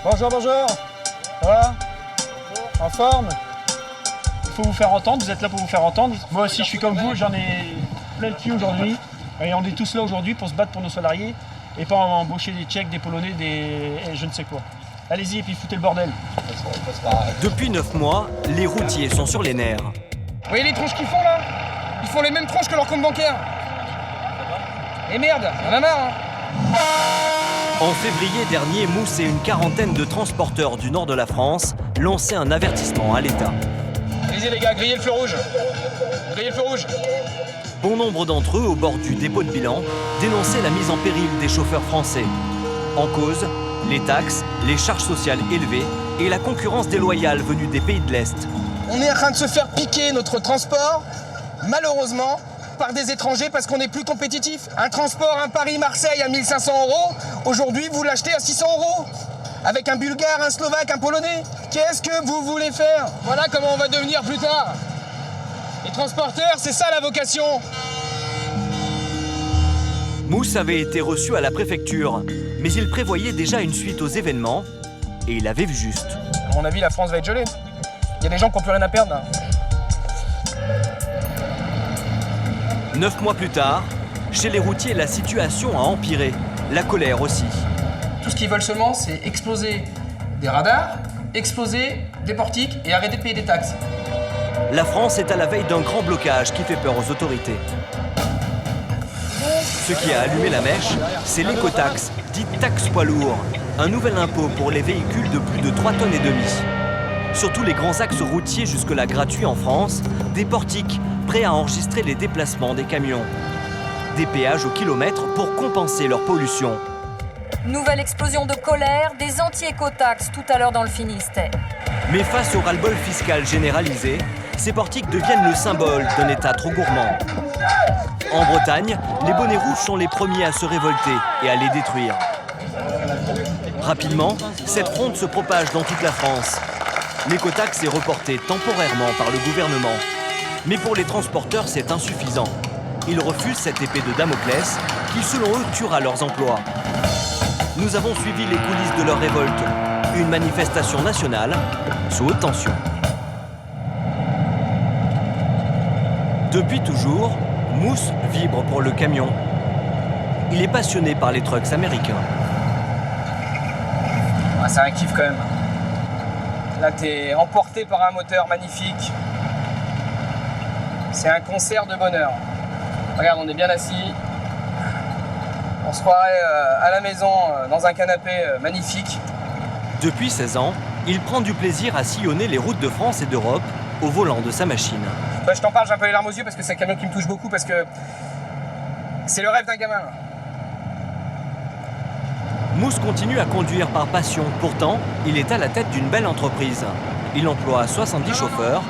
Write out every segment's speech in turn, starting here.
Bonjour, bonjour. Ça va? En forme? Il faut vous faire entendre, vous êtes là pour vous faire entendre. Moi aussi, je suis comme vous, j'en ai plein le cul aujourd'hui. Et on est tous là aujourd'hui pour se battre pour nos salariés et pas embaucher des Tchèques, des Polonais, et je ne sais quoi. Allez-y et puis foutez le bordel. Depuis 9 mois, les routiers sont sur les nerfs. Vous voyez les tronches qu'ils font là? Ils font les mêmes tronches que leur compte bancaire. Et merde, on en a marre, hein. En février dernier, Mousse et une quarantaine de transporteurs du nord de la France lançaient un avertissement à l'État. Allez-y les gars, grillez le feu rouge. Grillez le feu rouge. Bon nombre d'entre eux, au bord du dépôt de bilan, dénonçaient la mise en péril des chauffeurs français. En cause, les taxes, les charges sociales élevées et la concurrence déloyale venue des pays de l'Est. On est en train de se faire piquer notre transport, malheureusement, par des étrangers parce qu'on est plus compétitif. Un transport, un Paris-Marseille à 1500 €, aujourd'hui vous l'achetez à 600 €. Avec un Bulgare, un Slovaque, un Polonais. Qu'est-ce que vous voulez faire? Voilà comment on va devenir plus tard. Les transporteurs, c'est ça la vocation. Mousse avait été reçu à la préfecture, mais il prévoyait déjà une suite aux événements et il avait vu juste. À mon avis, la France va être gelée. Il y a des gens qui n'ont plus rien à perdre là. 9 mois plus tard, chez les routiers, la situation a empiré, la colère aussi. Tout ce qu'ils veulent seulement, c'est exploser des radars, exploser des portiques et arrêter de payer des taxes. La France est à la veille d'un grand blocage qui fait peur aux autorités. Ce qui a allumé la mèche, c'est l'écotaxe, dite taxe poids lourd, un nouvel impôt pour les véhicules de plus de 3,5 tonnes. Sur tous les grands axes routiers jusque-là gratuits en France, des portiques prêts à enregistrer les déplacements des camions. Des péages au kilomètre pour compenser leur pollution. Nouvelle explosion de colère, des anti-écotaxes tout à l'heure dans le Finistère. Mais face au ras-le-bol fiscal généralisé, ces portiques deviennent le symbole d'un État trop gourmand. En Bretagne, les bonnets rouges sont les premiers à se révolter et à les détruire. Rapidement, cette fronde se propage dans toute la France. L'écotaxe est reportée temporairement par le gouvernement. Mais pour les transporteurs, c'est insuffisant. Ils refusent cette épée de Damoclès qui, selon eux, tuera leurs emplois. Nous avons suivi les coulisses de leur révolte. Une manifestation nationale sous haute tension. Depuis toujours, Mousse vibre pour le camion. Il est passionné par les trucks américains. Ah, c'est un kiff quand même. Là, t'es emporté par un moteur magnifique. C'est un concert de bonheur. Regarde, on est bien assis. On se croirait à la maison, dans un canapé magnifique. Depuis 16 ans, il prend du plaisir à sillonner les routes de France et d'Europe au volant de sa machine. Bah, je t'en parle, j'ai un peu les larmes aux yeux parce que c'est un camion qui me touche beaucoup, parce que c'est le rêve d'un gamin. Mousse continue à conduire par passion. Pourtant, il est à la tête d'une belle entreprise. Il emploie 70 chauffeurs.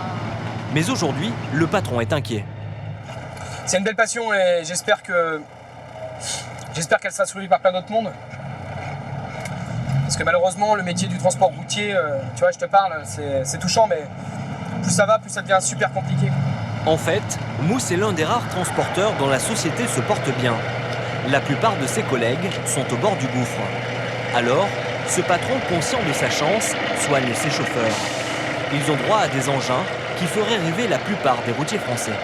Mais aujourd'hui, le patron est inquiet. C'est une belle passion et j'espère qu'elle sera suivie par plein d'autres mondes. Parce que malheureusement, le métier du transport routier, tu vois, je te parle, c'est touchant, mais plus ça va, plus ça devient super compliqué. En fait, Mousse est l'un des rares transporteurs dont la société se porte bien. La plupart de ses collègues sont au bord du gouffre. Alors, ce patron, conscient de sa chance, soigne ses chauffeurs. Ils ont droit à des engins qui feraient rêver la plupart des routiers français.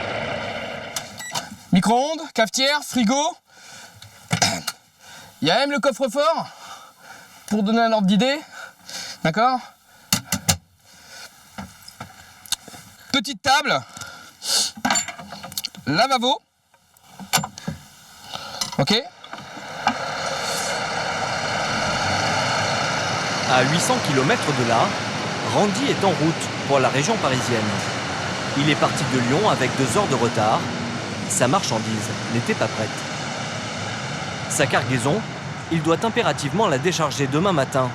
Micro-ondes, cafetière, frigo. Il y a même le coffre-fort, pour donner un ordre d'idée. D'accord? Petite table. Lavabo. Ok? À 800 km de là, Randy est en route pour la région parisienne. Il est parti de Lyon avec 2 heures de retard. Sa marchandise n'était pas prête. Sa cargaison, il doit impérativement la décharger demain matin.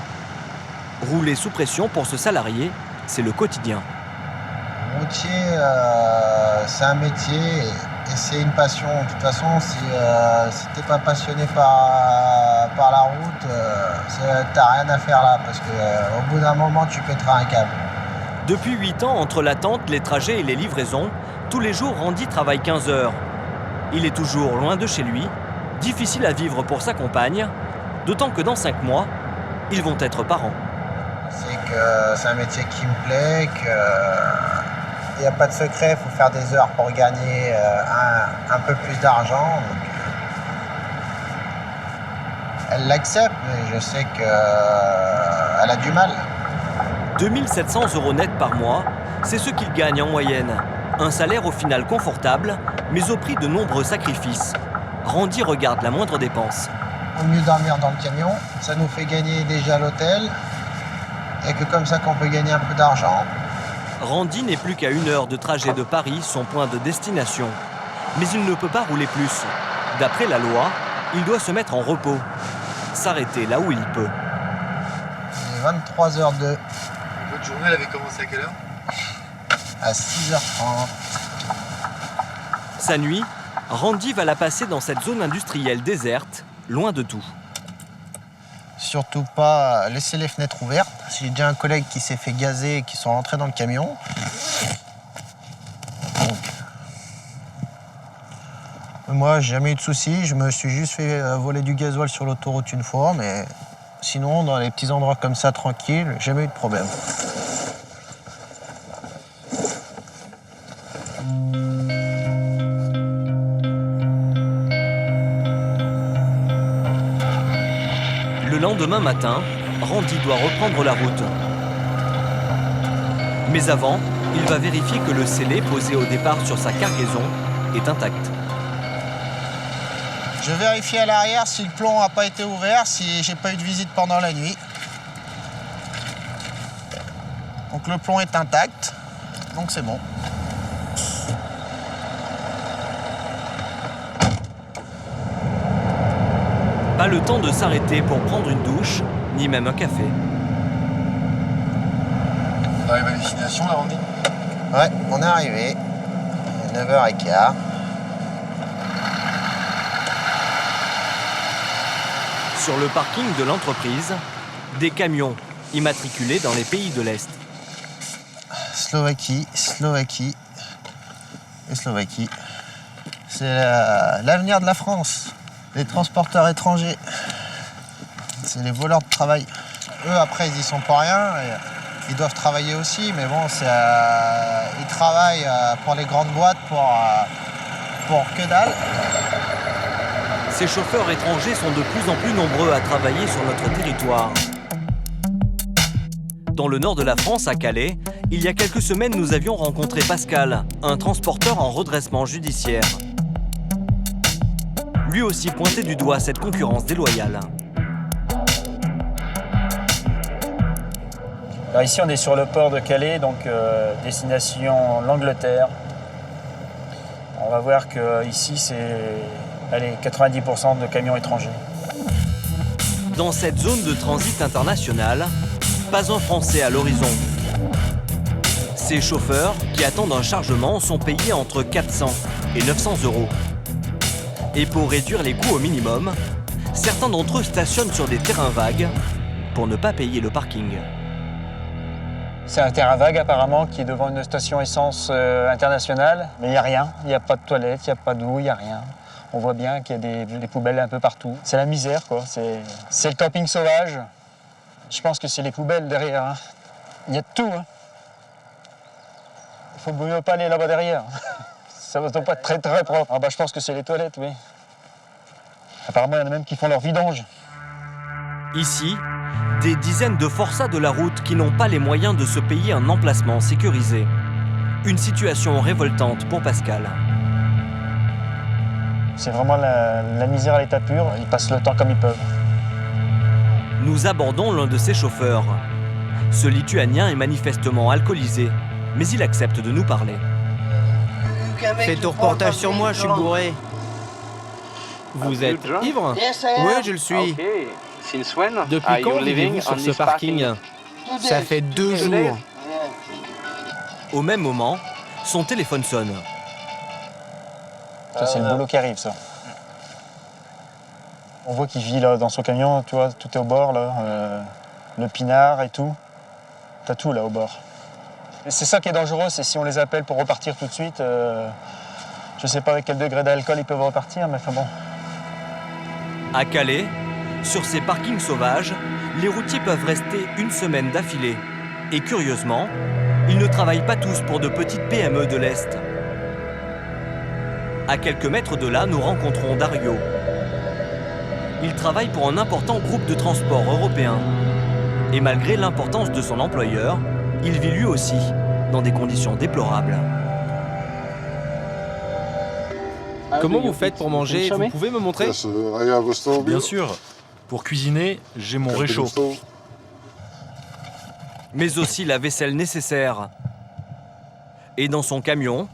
Rouler sous pression pour ce salarié, c'est le quotidien. Routier, c'est un métier et c'est une passion. De toute façon, si t'es pas passionné par la route, t'as rien à faire là parce que au bout d'un moment, tu pèteras un câble. Depuis 8 ans, entre l'attente, les trajets et les livraisons, tous les jours, Randy travaille 15 heures. Il est toujours loin de chez lui, difficile à vivre pour sa compagne, d'autant que dans 5 mois, ils vont être parents. C'est que c'est un métier qui me plaît, qu'il n'y a pas de secret, il faut faire des heures pour gagner un peu plus d'argent. Donc, elle l'accepte, mais je sais qu'elle a du mal. 2 700 € net par mois, c'est ce qu'il gagne en moyenne. Un salaire au final confortable, mais au prix de nombreux sacrifices. Randy regarde la moindre dépense. Il vaut mieux dormir dans le camion, ça nous fait gagner déjà l'hôtel. Il n'y a que comme ça qu'on peut gagner un peu d'argent. Randy n'est plus qu'à 1 heure de trajet de Paris, son point de destination. Mais il ne peut pas rouler plus. D'après la loi, il doit se mettre en repos. S'arrêter là où il peut. Il est 23h02. Votre journée, elle avait commencé à quelle heure? À 6h30. Sa nuit, Randy va la passer dans cette zone industrielle déserte, loin de tout. Surtout pas laisser les fenêtres ouvertes. J'ai déjà un collègue qui s'est fait gazer et qui sont rentrés dans le camion. Donc, moi, j'ai jamais eu de soucis. Je me suis juste fait voler du gasoil sur l'autoroute une fois, mais sinon, dans les petits endroits comme ça, tranquille, jamais eu de problème. Le lendemain matin, Randy doit reprendre la route. Mais avant, il va vérifier que le scellé posé au départ sur sa cargaison est intact. Je vérifie à l'arrière si le plomb n'a pas été ouvert, si j'ai pas eu de visite pendant la nuit. Donc le plomb est intact, donc c'est bon. Pas le temps de s'arrêter pour prendre une douche, ni même un café. On arrive à destination, là, Randy? Ouais, on est arrivé. Il est 9h15. Sur le parking de l'entreprise, des camions immatriculés dans les pays de l'Est. Slovaquie, Slovaquie et Slovaquie. C'est l'avenir de la France. Les transporteurs étrangers. C'est les voleurs de travail. Eux, après, ils y sont pour rien. Ils doivent travailler aussi, mais bon, ils travaillent pour les grandes boîtes pour que dalle. Ces chauffeurs étrangers sont de plus en plus nombreux à travailler sur notre territoire. Dans le nord de la France, à Calais, il y a quelques semaines, nous avions rencontré Pascal, un transporteur en redressement judiciaire. Lui aussi pointait du doigt cette concurrence déloyale. Alors ici, on est sur le port de Calais, donc destination l'Angleterre. On va voir que ici, c'est 90% de camions étrangers. Dans cette zone de transit international, pas un Français à l'horizon. Ces chauffeurs qui attendent un chargement sont payés entre 400 et 900 €. Et pour réduire les coûts au minimum, certains d'entre eux stationnent sur des terrains vagues pour ne pas payer le parking. C'est un terrain vague apparemment qui est devant une station essence internationale, mais il n'y a rien. Il n'y a pas de toilettes, il n'y a pas d'eau, il n'y a rien. On voit bien qu'il y a des poubelles un peu partout. C'est la misère, quoi. C'est le camping sauvage. Je pense que c'est les poubelles derrière. Hein. Il y a de tout. Hein. Il faut mieux pas aller là-bas derrière. Ça ne doit pas être très très propre. Ah bah, je pense que c'est les toilettes, oui. Apparemment, il y en a même qui font leur vidange. Ici, des dizaines de forçats de la route qui n'ont pas les moyens de se payer un emplacement sécurisé. Une situation révoltante pour Pascal. C'est vraiment la misère à l'état pur. Ils passent le temps comme ils peuvent. Nous abordons l'un de ses chauffeurs. Ce Lituanien est manifestement alcoolisé, mais il accepte de nous parler. Fais ton reportage sur moi, je suis bourré. Vous êtes ivre? Oui, je le suis. Depuis quand vivez-vous sur ce parking? Ça fait 2 jours. Au même moment, son téléphone sonne. Ça, c'est le boulot qui arrive, ça. On voit qu'il vit là dans son camion, tu vois, tout est au bord, là. Le pinard et tout. T'as tout là au bord. Et c'est ça qui est dangereux, c'est si on les appelle pour repartir tout de suite. Je sais pas avec quel degré d'alcool ils peuvent repartir, mais enfin bon. À Calais, Sur ces parkings sauvages, les routiers peuvent rester une semaine d'affilée. Et curieusement, ils ne travaillent pas tous pour de petites PME de l'Est. À quelques mètres de là, nous rencontrons Dario. Il travaille pour un important groupe de transport européen. Et malgré l'importance de son employeur, il vit lui aussi dans des conditions déplorables. Comment vous faites pour manger? Vous pouvez me montrer? Bien sûr. Pour cuisiner, j'ai mon réchaud. Mais aussi la vaisselle nécessaire. Et dans son camion,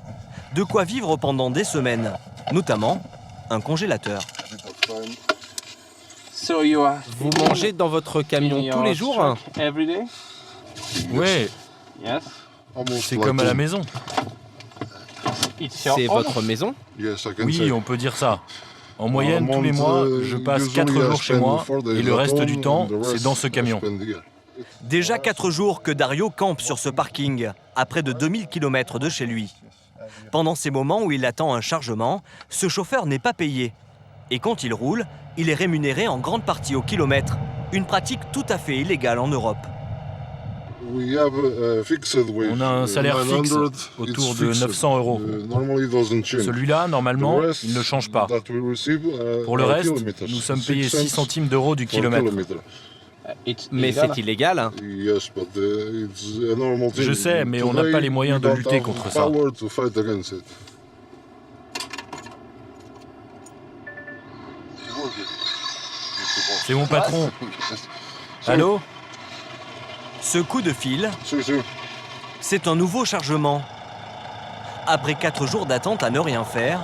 de quoi vivre pendant des semaines, notamment un congélateur. Vous mangez dans votre camion tous les jours? Ouais, c'est comme à la maison. C'est votre maison? Oui, on peut dire ça. En moyenne, tous les mois, je passe 4 jours chez moi et le reste du temps, c'est dans ce camion. Déjà 4 jours que Dario campe sur ce parking, à près de 2000 km de chez lui. Pendant ces moments où il attend un chargement, ce chauffeur n'est pas payé. Et quand il roule, il est rémunéré en grande partie au kilomètre, une pratique tout à fait illégale en Europe. On a un salaire fixe, autour de 900 €. Celui-là, normalement, il ne change pas. Pour le reste, nous sommes payés 6 centimes d'euros du kilomètre. Mais c'est illégal, hein. Je sais, mais on n'a pas les moyens de lutter contre ça. C'est mon patron. Allô? Ce coup de fil, c'est un nouveau chargement. Après 4 jours d'attente à ne rien faire,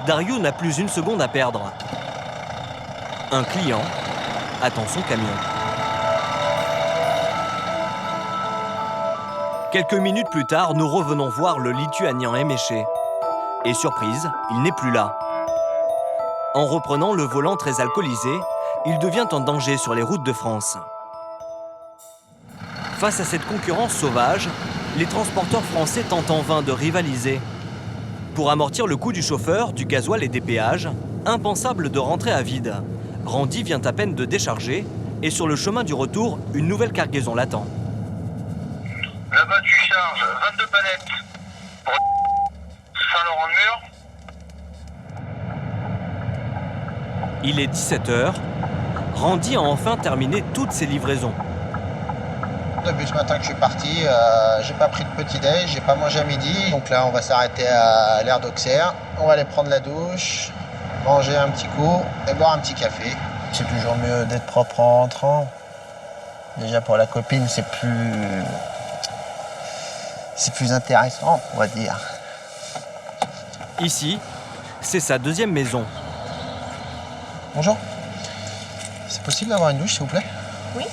Dario n'a plus une seconde à perdre. Un client attend son camion. Quelques minutes plus tard, nous revenons voir le Lituanien éméché. Et surprise, il n'est plus là. En reprenant le volant très alcoolisé, il devient un danger sur les routes de France. Face à cette concurrence sauvage, les transporteurs français tentent en vain de rivaliser. Pour amortir le coût du chauffeur, du gasoil et des péages, impensable de rentrer à vide. Randy vient à peine de décharger et sur le chemin du retour, une nouvelle cargaison l'attend. Là-bas, tu charges 22 palettes pour Saint-Laurent-de-Mur. Il est 17h. Randy a enfin terminé toutes ses livraisons. Depuis ce matin que je suis parti, j'ai pas pris de petit-déj, j'ai pas mangé à midi. Donc là, on va s'arrêter à l'aire d'Auxerre. On va aller prendre la douche, manger un petit coup et boire un petit café. C'est toujours mieux d'être propre en rentrant. Déjà pour la copine, c'est plus intéressant, on va dire. Ici, c'est sa deuxième maison. Bonjour. C'est possible d'avoir une douche, s'il vous plaît? Oui.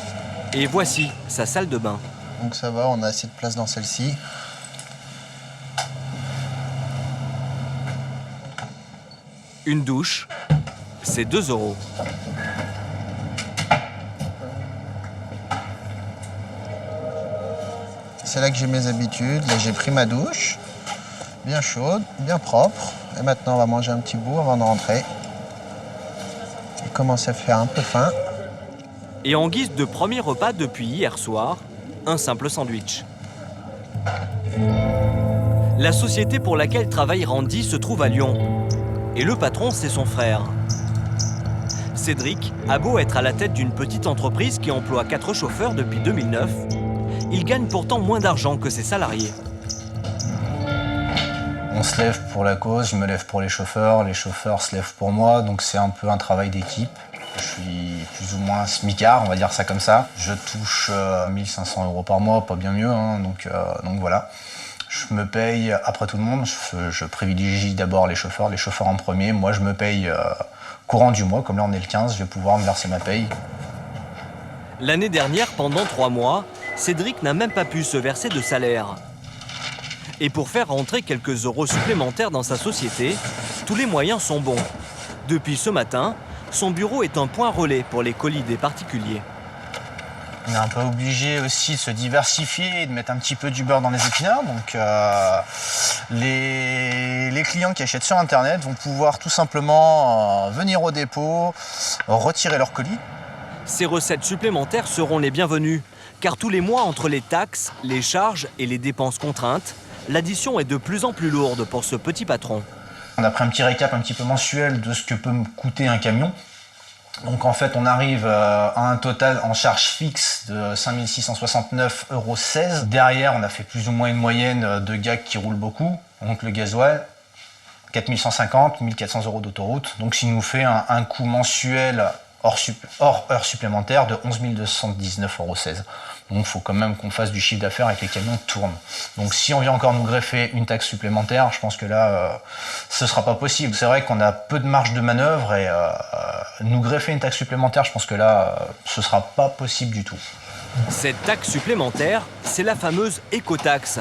Et voici sa salle de bain. Donc ça va, on a assez de place dans celle-ci. Une douche, c'est 2 €. C'est là que j'ai mes habitudes. Là, j'ai pris ma douche, bien chaude, bien propre. Et maintenant, on va manger un petit bout avant de rentrer. Il commence à faire un peu faim. Et en guise de premier repas depuis hier soir, un simple sandwich. La société pour laquelle travaille Randy se trouve à Lyon. Et le patron, c'est son frère. Cédric a beau être à la tête d'une petite entreprise qui emploie 4 chauffeurs depuis 2009, il gagne pourtant moins d'argent que ses salariés. On se lève pour la cause, je me lève pour les chauffeurs se lèvent pour moi, donc c'est un peu un travail d'équipe. Je suis plus ou moins smicard, on va dire ça comme ça. Je touche 1500 € par mois, pas bien mieux, hein, donc voilà. Je me paye après tout le monde, je privilégie d'abord les chauffeurs en premier. Moi je me paye courant du mois, comme là on est le 15, je vais pouvoir me verser ma paye. L'année dernière, pendant 3 mois, Cédric n'a même pas pu se verser de salaire. Et pour faire rentrer quelques euros supplémentaires dans sa société, tous les moyens sont bons. Depuis ce matin, son bureau est un point relais pour les colis des particuliers. On est un peu obligé aussi de se diversifier et de mettre un petit peu du beurre dans les épinards. Donc les clients qui achètent sur Internet vont pouvoir tout simplement venir au dépôt, retirer leur colis Ces recettes supplémentaires seront les bienvenues, car tous les mois, entre les taxes, les charges et les dépenses contraintes, l'addition est de plus en plus lourde pour ce petit patron. On a pris un petit récap un petit peu mensuel de ce que peut me coûter un camion. Donc en fait, on arrive à un total en charge fixe de 5 669,16 €. Derrière, on a fait plus ou moins une moyenne de gars qui roulent beaucoup. Donc le gasoil, 4 150, 1 400 € d'autoroute. Donc ce qui nous fait un coût mensuel hors heures supplémentaires de 11 219,16 €. Donc il faut quand même qu'on fasse du chiffre d'affaires et que les camions tournent. Donc si on vient encore nous greffer une taxe supplémentaire, je pense que là, ce ne sera pas possible. C'est vrai qu'on a peu de marge de manœuvre et nous greffer une taxe supplémentaire, je pense que là, ce ne sera pas possible du tout. Cette taxe supplémentaire, c'est la fameuse écotaxe.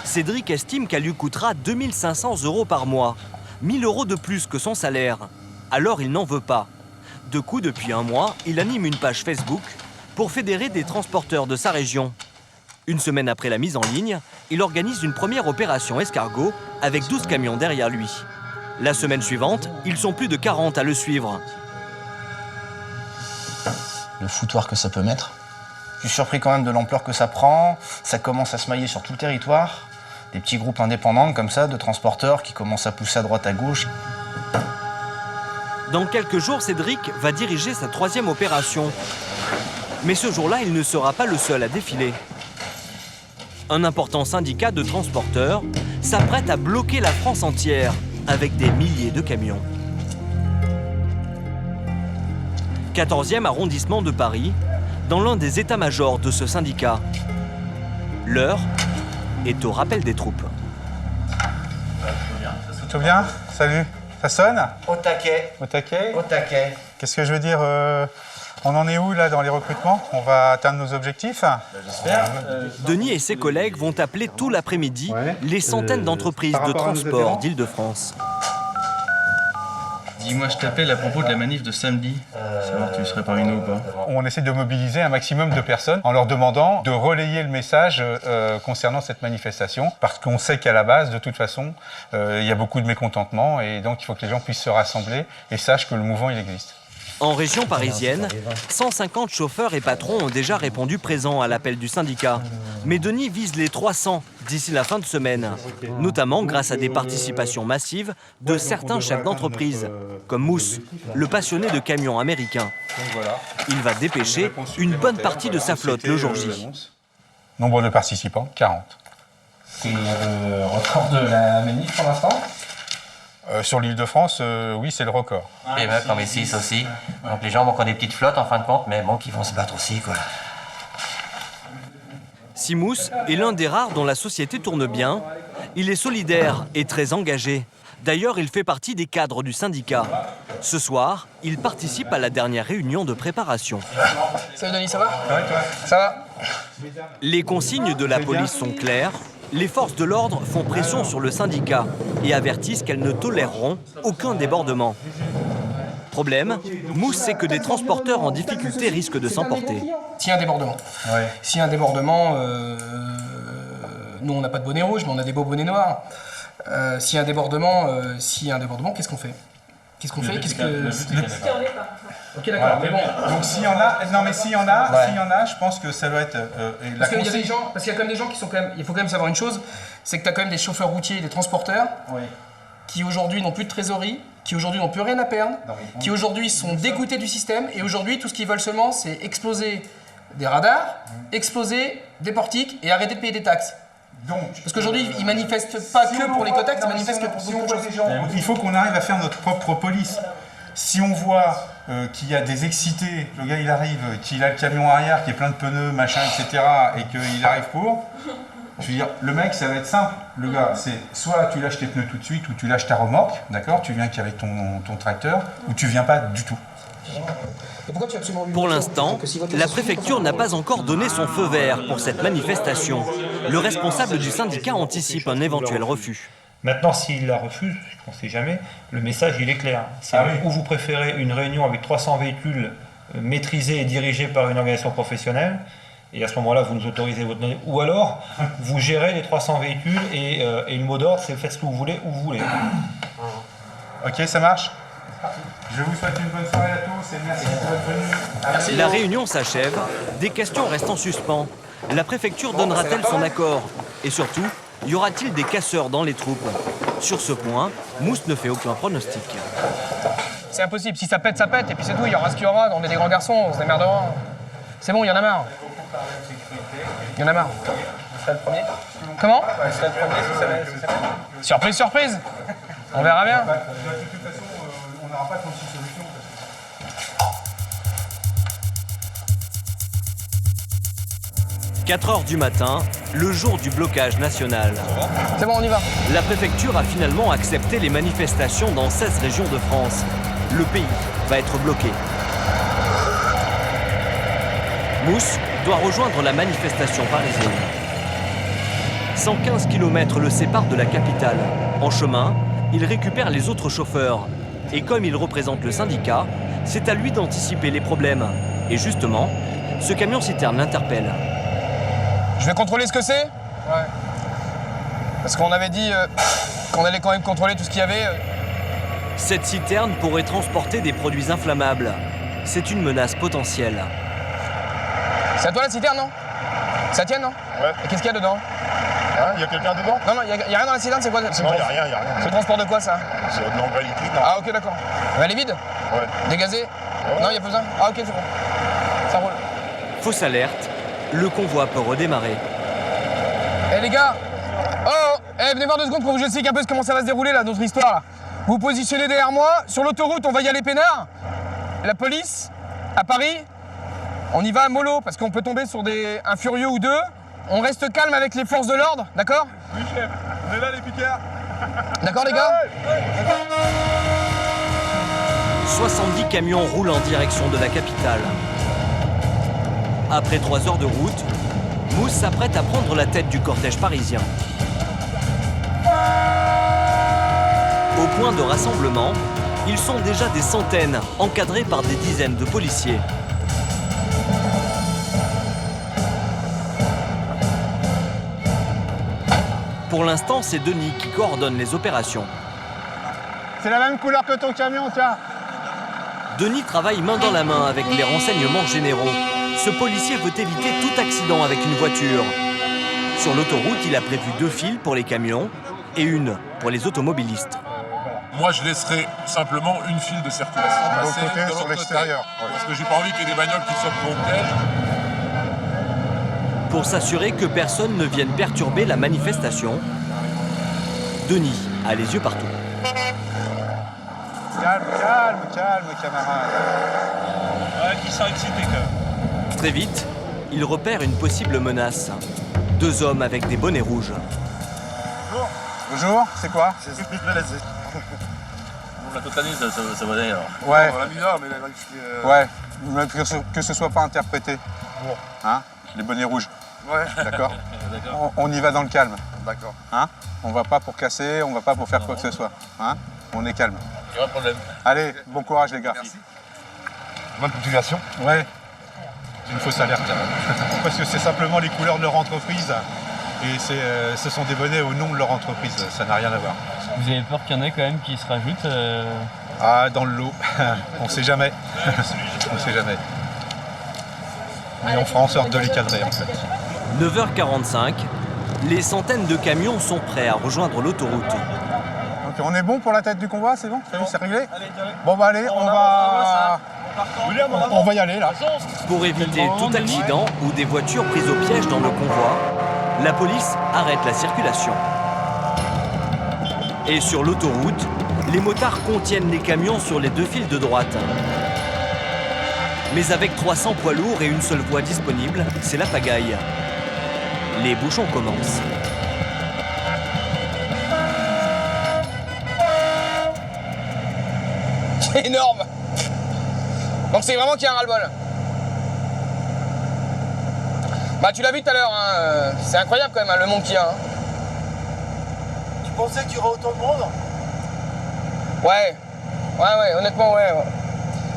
Cédric estime qu'elle lui coûtera 2 500 € par mois, 1 000 € de plus que son salaire. Alors il n'en veut pas. De coup, depuis un mois, il anime une page Facebook pour fédérer des transporteurs de sa région. Une semaine après la mise en ligne, il organise une première opération escargot avec 12 camions derrière lui. La semaine suivante, ils sont plus de 40 à le suivre. Le foutoir que ça peut mettre. Je suis surpris quand même de l'ampleur que ça prend. Ça commence à se mailler sur tout le territoire. Des petits groupes indépendants comme ça, de transporteurs qui commencent à pousser à droite à gauche. Dans quelques jours, Cédric va diriger sa 3e opération. Mais ce jour-là, il ne sera pas le seul à défiler. Un important syndicat de transporteurs s'apprête à bloquer la France entière avec des milliers de camions. 14e arrondissement de Paris, dans l'un des états-majors de ce syndicat. L'heure est au rappel des troupes. Tout bien? Salut. Ça sonne? Au taquet. Au taquet? Au taquet. Qu'est-ce que je veux dire? On en est où là dans les recrutements? On va atteindre nos objectifs? J'espère. Denis et ses collègues vont appeler tout l'après-midi les centaines d'entreprises de transport d'Île-de-France. Dis-moi, je t'appelle à propos de la manif de samedi. Savoir tu serais parmi nous ou pas. On essaie de mobiliser un maximum de personnes en leur demandant de relayer le message concernant cette manifestation. Parce qu'on sait qu'à la base, de toute façon, il y a beaucoup de mécontentement et donc il faut que les gens puissent se rassembler et sachent que le mouvement, il existe. En région parisienne, 150 chauffeurs et patrons ont déjà répondu présents à l'appel du syndicat. Mais Denis vise les 300 d'ici la fin de semaine, notamment grâce à des participations massives de certains chefs d'entreprise, comme Mousse, le passionné de camions américains. Il va dépêcher une bonne partie de sa flotte le jour J. Nombre de participants, 40. C'est le record de la manif pour l'instant? Sur l'Île-de-France, oui, c'est le record. Et ben, comme ici, ça aussi. Donc les gens vont avoir des petites flottes en fin de compte, mais bon, qui vont se battre aussi, quoi. Simous est l'un des rares dont la société tourne bien. Il est solidaire et très engagé. D'ailleurs, il fait partie des cadres du syndicat. Ce soir, il participe à la dernière réunion de préparation. Salut Denis, ça va? Ouais, toi? Ça va. Les consignes de la police sont claires. Les forces de l'ordre font pression sur le syndicat et avertissent qu'elles ne toléreront aucun débordement. Problème, Mousse sait que des transporteurs en difficulté risquent de s'emporter. S'il y a un débordement, s'il y a un débordement, nous on n'a pas de bonnet rouge, mais on a des beaux bonnets noirs. S'il y a un débordement, qu'est-ce qu'on fait? Qu'est-ce qu'on fait? Ok, d'accord, mais bon. Donc s'il y en a, s'il y en a, je pense que ça doit être parce qu'il y a des gens, parce qu'il y a quand même des gens qui sont quand même. Il faut quand même savoir une chose, c'est que tu as quand même des chauffeurs routiers, des transporteurs, qui aujourd'hui n'ont plus de trésorerie, qui aujourd'hui n'ont plus rien à perdre, qui aujourd'hui sont dégoûtés du système, et aujourd'hui tout ce qu'ils veulent seulement, c'est exploser des radars, exploser des portiques et arrêter de payer des taxes. Parce qu'aujourd'hui, ils manifestent pas que pour l'écotaxe, ils manifestent que pour beaucoup de choses. Il faut qu'on arrive à faire notre propre police. Si on voit qu'il y a des excités, le gars il arrive, qu'il a le camion arrière qui est plein de pneus, machin, etc., et qu'il arrive pour, je veux dire, le mec, ça va être simple. Le gars, c'est soit tu lâches tes pneus tout de suite, ou tu lâches ta remorque, d'accord, tu viens qu'avec ton tracteur, ou tu viens pas du tout. Pour l'instant, la préfecture n'a pas encore donné son feu vert pour cette manifestation. Le responsable du syndicat anticipe un éventuel refus. Maintenant, s'il la refuse, on ne sait jamais, le message il est clair. C'est où vous préférez une réunion avec 300 véhicules maîtrisés et dirigés par une organisation professionnelle, et à ce moment-là, vous nous autorisez votre... Ou alors, vous gérez les 300 véhicules et le mot d'ordre, c'est faites ce que vous voulez, où vous voulez. Ok, ça marche? Je vous souhaite une bonne soirée à tous et merci de votre venue. La réunion s'achève, des questions restent en suspens. La préfecture donnera-t-elle son accord? Et surtout, y aura-t-il des casseurs dans les troupes? Sur ce point, Mousse ne fait aucun pronostic. C'est impossible, si ça pète, et puis c'est tout, il y aura ce qu'il y aura, on est des grands garçons, on se démerdera. C'est bon, il y en a marre. Il y en a marre. Vous serez le premier? Comment? Vous serez le premier si ça va. Surprise, surprise. On verra bien. De toute façon, on n'aura pas 36 solutions. 4 heures du matin, le jour du blocage national. C'est bon, on y va. La préfecture a finalement accepté les manifestations dans 16 régions de France. Le pays va être bloqué. Mousse doit rejoindre la manifestation parisienne. 115 km le séparent de la capitale. En chemin, il récupère les autres chauffeurs. Et comme il représente le syndicat, c'est à lui d'anticiper les problèmes. Et justement, ce camion-citerne l'interpelle. Je vais contrôler ce que c'est? Ouais. Parce qu'on avait dit qu'on allait quand même contrôler tout ce qu'il y avait. Cette citerne pourrait transporter des produits inflammables. C'est une menace potentielle. C'est à toi la citerne, non? Ça tienne, non? Ouais. Et qu'est-ce qu'il y a dedans? Il y a quelqu'un dedans? Non, il y a rien dans la citerne, c'est quoi? Non, il n'y a rien. C'est le transport de quoi, ça? C'est de l'engrais liquide, non? Ah, ok, d'accord. Elle est vide? Ouais. Dégazée? Non, il n'y a pas besoin? Ah, ok, c'est bon. Ça roule. Fausse alerte, le convoi peut redémarrer. Eh les gars! Oh! Venez voir 2 secondes pour que je explique un peu comment ça va se dérouler, là, notre histoire, là. Vous positionnez derrière moi, sur l'autoroute, on va y aller peinard. La police, à Paris, on y va à mollo, parce qu'on peut tomber sur un furieux ou deux. On reste calme avec les forces de l'ordre, d'accord? Oui, chef. On est là, les picards. D'accord, les gars? 70 camions roulent en direction de la capitale. Après 3 heures de route, Mousse s'apprête à prendre la tête du cortège parisien. Au point de rassemblement, ils sont déjà des centaines, encadrés par des dizaines de policiers. Pour l'instant, c'est Denis qui coordonne les opérations. C'est la même couleur que ton camion, tiens. Denis travaille main dans la main avec les renseignements généraux. Ce policier veut éviter tout accident avec une voiture. Sur l'autoroute, il a prévu 2 files pour les camions et une pour les automobilistes. Moi, je laisserai simplement une file de circulation passer de l'autre côté, parce que j'ai pas envie qu'il y ait des bagnoles qui sortent pour le piège. Pour s'assurer que personne ne vienne perturber la manifestation, Denis a les yeux partout. Calme, camarade. Ouais, qui sont excités quand même. Très vite, il repère une possible menace. 2 hommes avec des bonnets rouges. Bonjour, c'est quoi? La totalise, ça va d'ailleurs. Ouais. On l'a mis là, mais Ouais, mais que ce soit pas interprété. Bon. Hein? Les bonnets rouges. Ouais. D'accord. On y va dans le calme. D'accord. Hein? On va pas pour casser, on va pas pour faire quoi que ce soit. Hein? On est calme. Il n'y a pas de problème. Allez, bon courage les gars. Merci. Bonne continuation. Ouais. C'est une fausse alerte. Parce que c'est simplement les couleurs de leur entreprise. Et ce sont des bonnets au nom de leur entreprise. Ça n'a rien à voir. Vous avez peur qu'il y en ait quand même qui se rajoutent Ah, dans le lot. On sait jamais. On sait jamais. Mais on fera en sorte de les cadrer en fait. 9h45, les centaines de camions sont prêts à rejoindre l'autoroute. Donc on est bon pour la tête du convoi, c'est bon? C'est réglé? Bon bah allez, on va y aller là. Pour éviter tout accident ou des voitures prises au piège dans le convoi, la police arrête la circulation. Et sur l'autoroute, les motards contiennent les camions sur les 2 files de droite. Mais avec 300 poids lourds et une seule voie disponible, c'est la pagaille. Les bouchons commencent. C'est énorme! Donc c'est vraiment qu'il y a un ras-le-bol. Bah tu l'as vu tout à l'heure, hein. C'est incroyable quand même hein, le monde qu'il y a. Hein. Tu pensais qu'il y aurait autant de monde? Ouais, honnêtement ouais.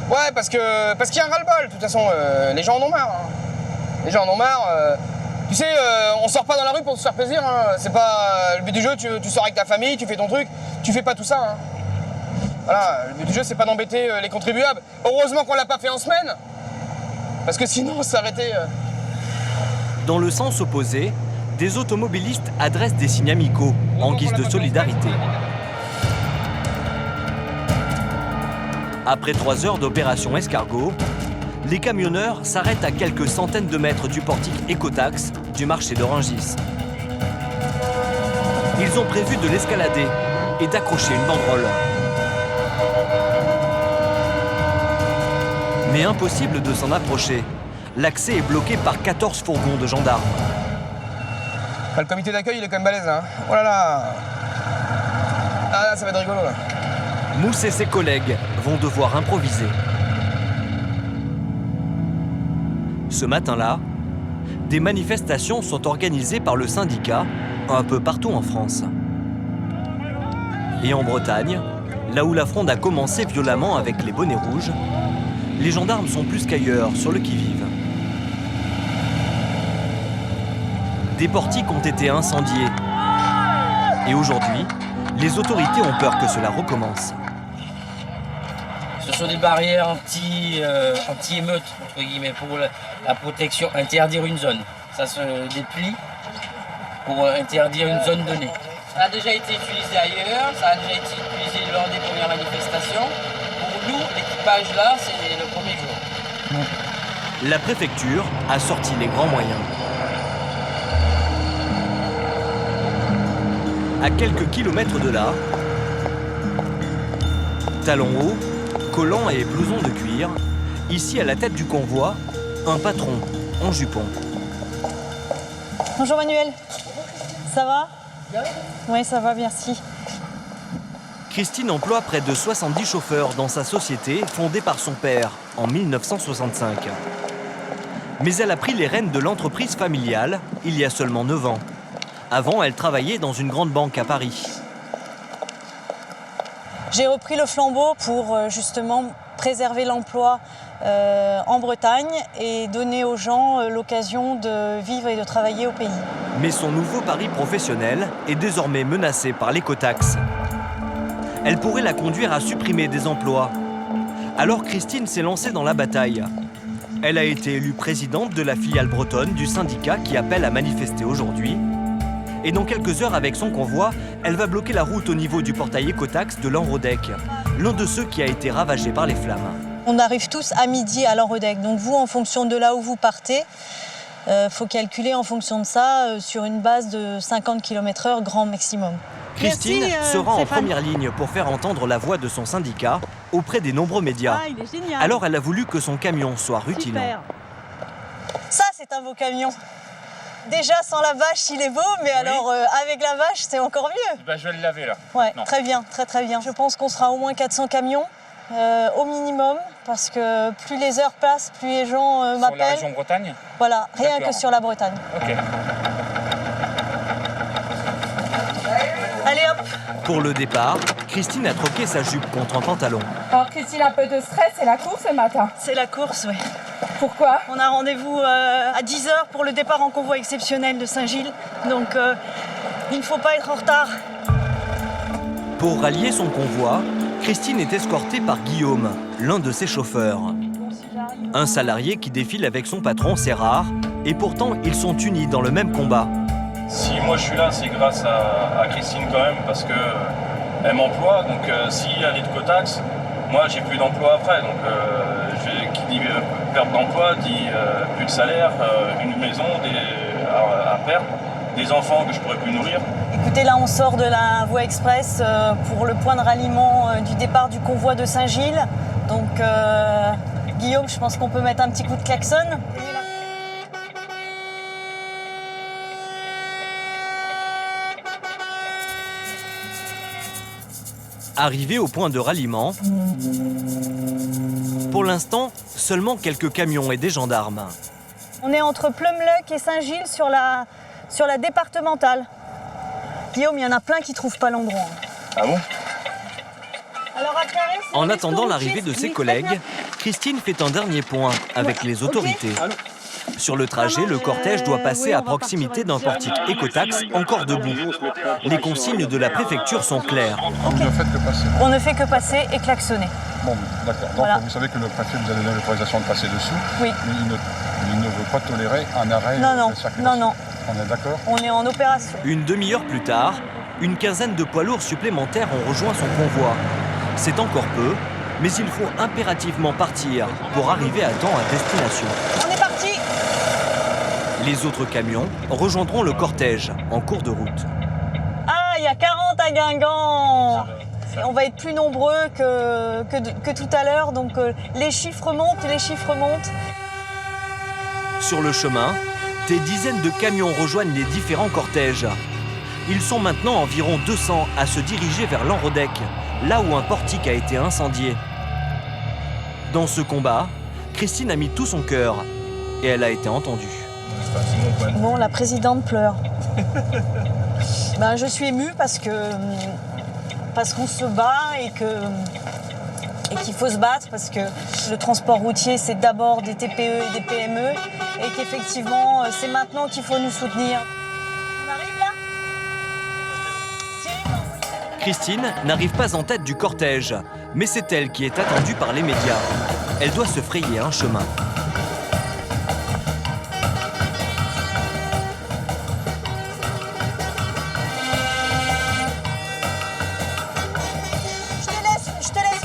Ouais, parce qu'il y a un ras-le-bol, de toute façon, les gens en ont marre. Hein. Les gens en ont marre. Tu sais, on sort pas dans la rue pour se faire plaisir. Hein. C'est pas le but du jeu, tu sors avec ta famille, tu fais ton truc, tu fais pas tout ça. Hein. Voilà, le but du jeu, c'est pas d'embêter les contribuables. Heureusement qu'on l'a pas fait en semaine, parce que sinon, on s'arrêtait. Dans le sens opposé, des automobilistes adressent des signes amicaux en guise de solidarité. Après 3 heures d'opération escargot, les camionneurs s'arrêtent à quelques centaines de mètres du portique Ecotax du marché de Rungis. Ils ont prévu de l'escalader et d'accrocher une banderole. Mais impossible de s'en approcher. L'accès est bloqué par 14 fourgons de gendarmes. Le comité d'accueil, il est quand même balèze, hein. Oh là là. Ah là, ça va être rigolo, là. Mousse et ses collègues vont devoir improviser. Ce matin-là, des manifestations sont organisées par le syndicat un peu partout en France. Et en Bretagne, là où la fronde a commencé violemment avec les bonnets rouges, les gendarmes sont plus qu'ailleurs sur le qui-vive. Des portiques ont été incendiés. Et aujourd'hui, les autorités ont peur que cela recommence. Ce sont des barrières anti-émeute, entre guillemets, pour la protection, interdire une zone. Ça se déplie pour interdire une zone donnée. Ça a déjà été utilisé ailleurs, ça a déjà été utilisé lors des premières manifestations. Pour nous, l'équipage là, c'est le premier jour. La préfecture a sorti les grands moyens. À quelques kilomètres de là, talons hauts, collants et blousons de cuir, ici à la tête du convoi, un patron en jupon. Bonjour Manuel, ça va? Oui, ça va, merci. Christine emploie près de 70 chauffeurs dans sa société fondée par son père en 1965. Mais elle a pris les rênes de l'entreprise familiale il y a seulement 9 ans. Avant, elle travaillait dans une grande banque à Paris. J'ai repris le flambeau pour justement préserver l'emploi en Bretagne et donner aux gens l'occasion de vivre et de travailler au pays. Mais son nouveau pari professionnel est désormais menacé par l'écotaxe. Elle pourrait la conduire à supprimer des emplois. Alors Christine s'est lancée dans la bataille. Elle a été élue présidente de la filiale bretonne du syndicat qui appelle à manifester aujourd'hui. Et dans quelques heures, avec son convoi, elle va bloquer la route au niveau du portail Ecotax de Lanrodec, l'un de ceux qui a été ravagé par les flammes. On arrive tous à midi à Lanrodec. Donc vous, en fonction de là où vous partez, faut calculer en fonction de ça sur une base de 50 km/h grand maximum. Christine sera en première ligne pour faire entendre la voix de son syndicat auprès des nombreux médias. Ah, il est génial. Alors elle a voulu que son camion soit rutilant. Super. Ça, c'est un beau camion. Déjà, sans la vache, il est beau, mais oui. Alors avec la vache, c'est encore mieux. Ben, je vais le laver là. Ouais, non. Très bien, très très bien. Je pense qu'on sera au moins 400 camions, au minimum, parce que plus les heures passent, plus les gens m'appellent. Sur la région Bretagne ? Voilà, rien que sur la Bretagne. Ok. Allez hop. Pour le départ, Christine a troqué sa jupe contre un pantalon. Alors Christine, un peu de stress, c'est la course ce matin? C'est la course, oui. Pourquoi? On a rendez-vous à 10h pour le départ en convoi exceptionnel de Saint-Gilles, donc il ne faut pas être en retard. Pour rallier son convoi, Christine est escortée par Guillaume, l'un de ses chauffeurs. Un salarié qui défile avec son patron, c'est rare, et pourtant ils sont unis dans le même combat. Si moi je suis là, c'est grâce à Christine quand même, parce qu'elle m'emploie, donc si elle est de Cotax, moi j'ai plus d'emploi après, donc qui dit perte d'emploi dit plus de salaire, une maison à perdre, des enfants que je pourrais plus nourrir. Écoutez, là on sort de la voie express pour le point de ralliement du départ du convoi de Saint-Gilles, donc Guillaume, je pense qu'on peut mettre un petit coup de klaxon. Arrivé au point de ralliement, pour l'instant, seulement quelques camions et des gendarmes. On est entre Plumleuc et Saint-Gilles sur la départementale. Guillaume, il y en a plein qui ne trouvent pas l'endroit. Ah bon? En attendant l'arrivée de ses collègues, Christine fait un dernier point avec les autorités. Sur le trajet, le cortège doit passer à proximité d'un portique écotaxe encore debout. Les consignes de la préfecture sont claires. Vous ne faites que passer. On ne fait que passer et klaxonner. Bon, d'accord. Donc Voilà. vous savez que le préfet vous a donné l'autorisation de passer dessous. Oui. Mais il ne veut pas tolérer un arrêt de circulation. Non. On est d'accord? On est en opération. Une demi-heure plus tard, une quinzaine de poids lourds supplémentaires ont rejoint son convoi. C'est encore peu, mais il faut impérativement partir pour arriver à temps à destination. On est parti. Les autres camions rejoindront le cortège en cours de route. Ah, il y a 40 à Guingamp. On va être plus nombreux que tout à l'heure, donc les chiffres montent. Sur le chemin, des dizaines de camions rejoignent les différents cortèges. Ils sont maintenant environ 200 à se diriger vers l'Enrodec, là où un portique a été incendié. Dans ce combat, Christine a mis tout son cœur et elle a été entendue. Bon, la présidente pleure. Je suis émue parce qu'on se bat et qu'il faut se battre, parce que le transport routier, c'est d'abord des TPE et des PME, et qu'effectivement, c'est maintenant qu'il faut nous soutenir. On arrive là ? Christine n'arrive pas en tête du cortège, mais c'est elle qui est attendue par les médias. Elle doit se frayer un chemin. Je te laisse.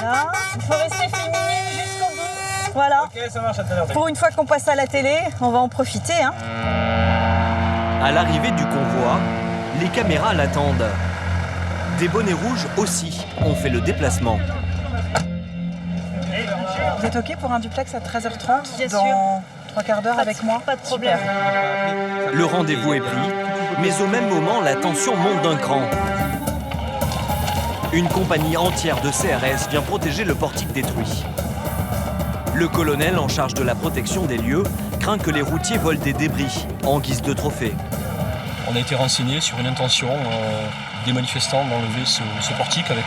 Là, il faut rester féminine jusqu'au bout. Voilà. Ok, ça marche, à tout à l'heure. Pour une fois qu'on passe à la télé, on va en profiter. Hein. À l'arrivée du convoi, les caméras l'attendent. Des bonnets rouges aussi ont fait le déplacement. Vous êtes OK pour un duplex à 13h30 Bien dans sûr. 3 quarts d'heure avec moi? Pas de problème. Le rendez-vous est pris, mais au même moment, la tension monte d'un cran. Une compagnie entière de CRS vient protéger le portique détruit. Le colonel en charge de la protection des lieux craint que les routiers volent des débris en guise de trophée. On a été renseigné sur une intention des manifestants d'enlever ce portique avec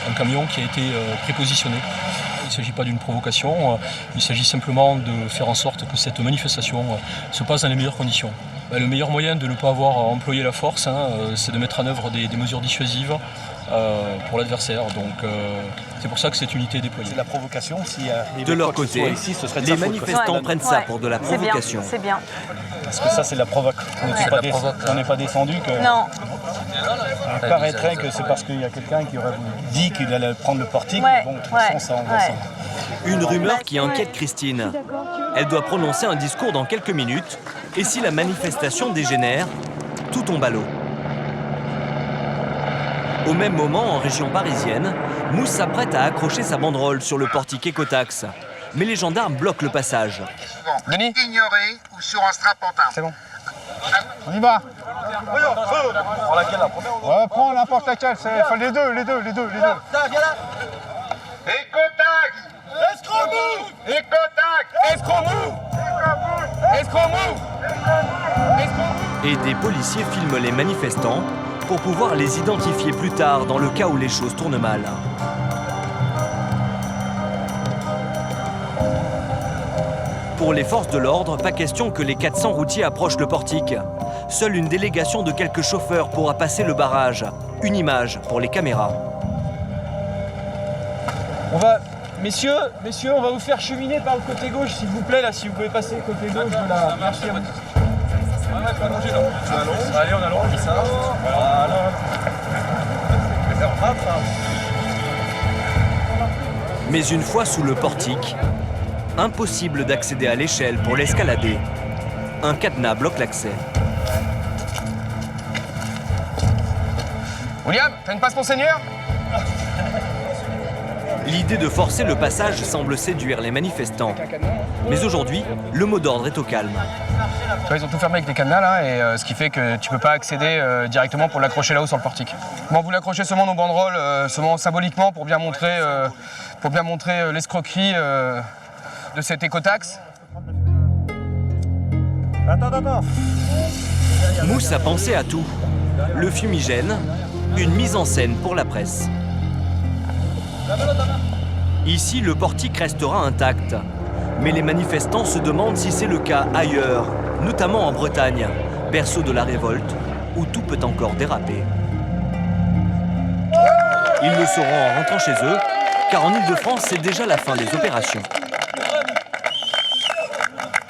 un camion qui a été prépositionné. Il ne s'agit pas d'une provocation, il s'agit simplement de faire en sorte que cette manifestation se passe dans les meilleures conditions. Le meilleur moyen de ne pas avoir employé la force, c'est de mettre en œuvre des mesures dissuasives pour l'adversaire. Donc c'est pour ça que cette unité est déployée. C'est la provocation. De leur côté, les manifestants prennent ça pour de la provocation. C'est bien. Parce que ça, c'est de la provoque. On n'est pas descendu que... Non. Il paraîtrait que c'est parce qu'il y a quelqu'un qui aurait dit qu'il allait prendre le portique. Ouais, Bon, de toute façon, ça, on va s'en... Une rumeur qui inquiète Christine. Elle doit prononcer un discours dans quelques minutes. Et si la manifestation dégénère, tout tombe à l'eau. Au même moment, en région parisienne, Mousse s'apprête à accrocher sa banderole sur le portique écotaxe. Mais les gendarmes bloquent le passage. Denis ? Ignoré ou sur un strapontin. C'est bon. On y va. Prends laquelle, la première? Ouais, prends n'importe laquelle. Les deux. Viens là. Écotaxe. Escroc-move. Écotaxe. Escroc-move. Escroc-move. Et des policiers filment les manifestants pour pouvoir les identifier plus tard dans le cas où les choses tournent mal. Pour les forces de l'ordre, pas question que les 400 routiers approchent le portique. Seule une délégation de quelques chauffeurs pourra passer le barrage. Une image pour les caméras. On va... Messieurs, on va vous faire cheminer par le côté gauche, s'il vous plaît, là, si vous pouvez passer le côté gauche de la... Merci à vous. Allez, on allonge ça. Voilà. Mais une fois sous le portique, impossible d'accéder à l'échelle pour l'escalader. Un cadenas bloque l'accès. William, t'as une passe Monseigneur ? L'idée de forcer le passage semble séduire les manifestants. Mais aujourd'hui, le mot d'ordre est au calme. Ils ont tout fermé avec les cadenas là, et ce qui fait que tu peux pas accéder directement pour l'accrocher là-haut sur le portique. Bon, vous l'accrochez seulement nos banderoles, seulement symboliquement pour bien montrer l'escroquerie de cet écotaxe. Attends. Mousse a pensé à tout. Le fumigène, une mise en scène pour la presse. Ici, le portique restera intact. Mais les manifestants se demandent si c'est le cas ailleurs, notamment en Bretagne, berceau de la révolte, où tout peut encore déraper. Ils le sauront en rentrant chez eux, car en Ile-de-France, c'est déjà la fin des opérations.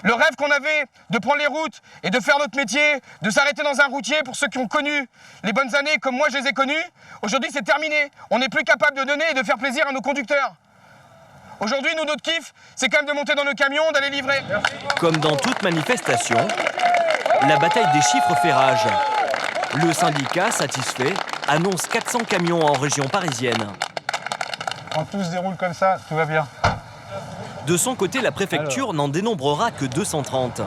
Le rêve qu'on avait de prendre les routes et de faire notre métier, de s'arrêter dans un routier pour ceux qui ont connu les bonnes années comme moi je les ai connues, aujourd'hui c'est terminé. On n'est plus capable de donner et de faire plaisir à nos conducteurs. Aujourd'hui, nous, notre kiff, c'est quand même de monter dans nos camions, d'aller livrer. Comme dans toute manifestation, la bataille des chiffres fait rage. Le syndicat, satisfait, annonce 400 camions en région parisienne. Quand tout se déroule comme ça, tout va bien. De son côté, la préfecture n'en dénombrera que 230.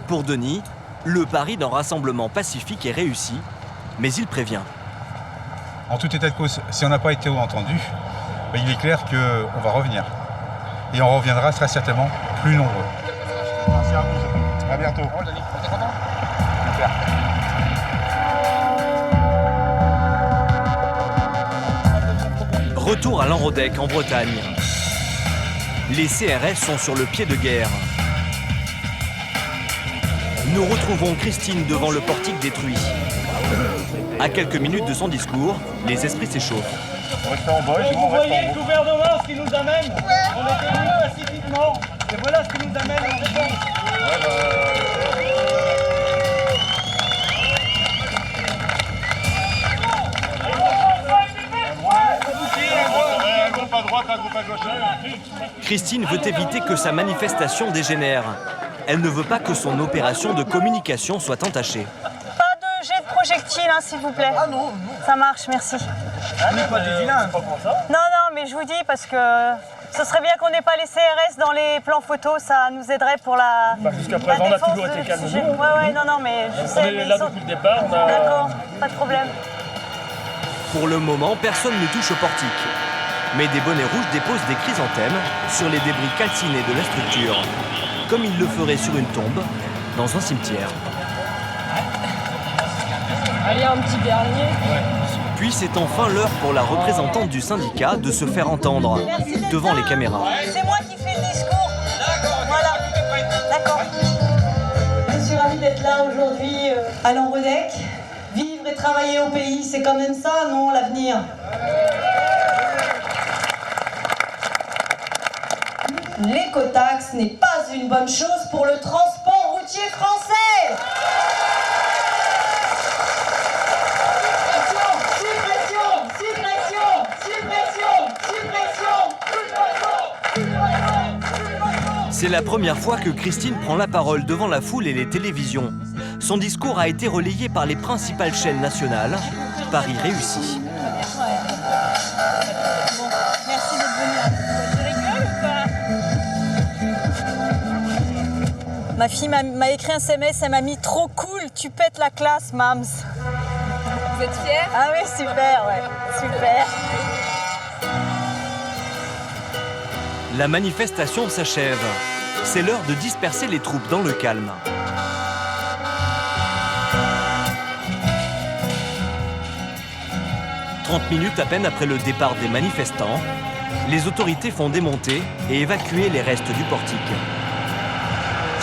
Pour Denis, le pari d'un rassemblement pacifique est réussi, mais il prévient. En tout état de cause, si on n'a pas été entendu, il est clair qu'on va revenir. Et on reviendra très certainement plus nombreux. Merci à vous. À bientôt. Super. Retour à Lanrodec, en Bretagne. Les CRS sont sur le pied de guerre. Nous retrouvons Christine devant le portique détruit. À quelques minutes de son discours, les esprits s'échauffent. Vous voyez le gouvernement, ce qui nous amène. On est venus pacifiquement. Et voilà ce qui nous amène en réponse. Christine veut éviter que sa manifestation dégénère. Elle ne veut pas que son opération de communication soit entachée. Pas de jet de projectile, hein, s'il vous plaît. Ah non, non. Ça marche, merci. On n'est pas des vilains. Non, mais je vous dis parce que ce serait bien qu'on n'ait pas les CRS dans les plans photos, ça nous aiderait pour la. Jusqu'à présent, on a toujours été calme. Ouais, non, mais je sais. On est là depuis le départ. D'accord, pas de problème. Pour le moment, personne ne touche au portique. Mais des bonnets rouges déposent des chrysanthèmes sur les débris calcinés de la structure, comme ils le feraient sur une tombe dans un cimetière. Allez, un petit dernier. Puis c'est enfin l'heure pour la représentante du syndicat de se faire entendre devant les caméras. C'est moi qui fais le discours. Voilà. D'accord. Je suis ravie d'être là aujourd'hui à Lanrodec. Vivre et travailler au pays, c'est quand même ça, non, l'avenir? L'écotaxe n'est pas une bonne chose pour le transport routier français. C'est la première fois que Christine prend la parole devant la foule et les télévisions. Son discours a été relayé par les principales chaînes nationales. Paris réussi. Merci d'être venu. Tu rigoles ou pas? Ma fille m'a écrit un SMS, elle m'a mis trop cool, tu pètes la classe, Mams. Vous êtes fiers? Ah oui, super, ouais, super. La manifestation s'achève. C'est l'heure de disperser les troupes dans le calme. « 30 minutes à peine après le départ des manifestants, les autorités font démonter et évacuer les restes du portique.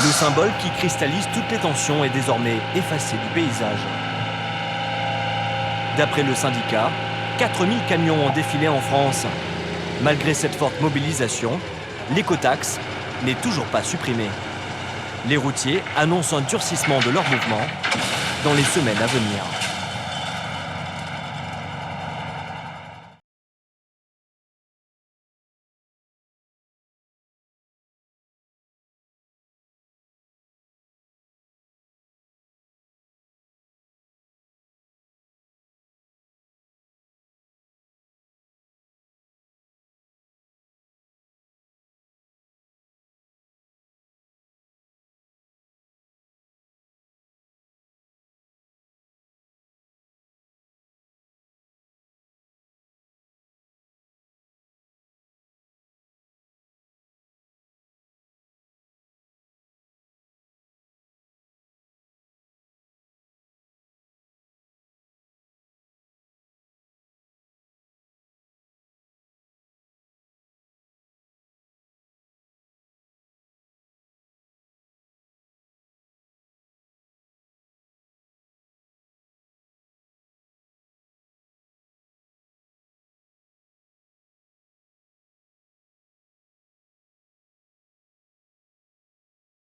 Le symbole qui cristallise toutes les tensions est désormais effacé du paysage. D'après le syndicat, 4000 camions ont défilé en France. Malgré cette forte mobilisation, l'écotaxe n'est toujours pas supprimée. Les routiers annoncent un durcissement de leur mouvement dans les semaines à venir.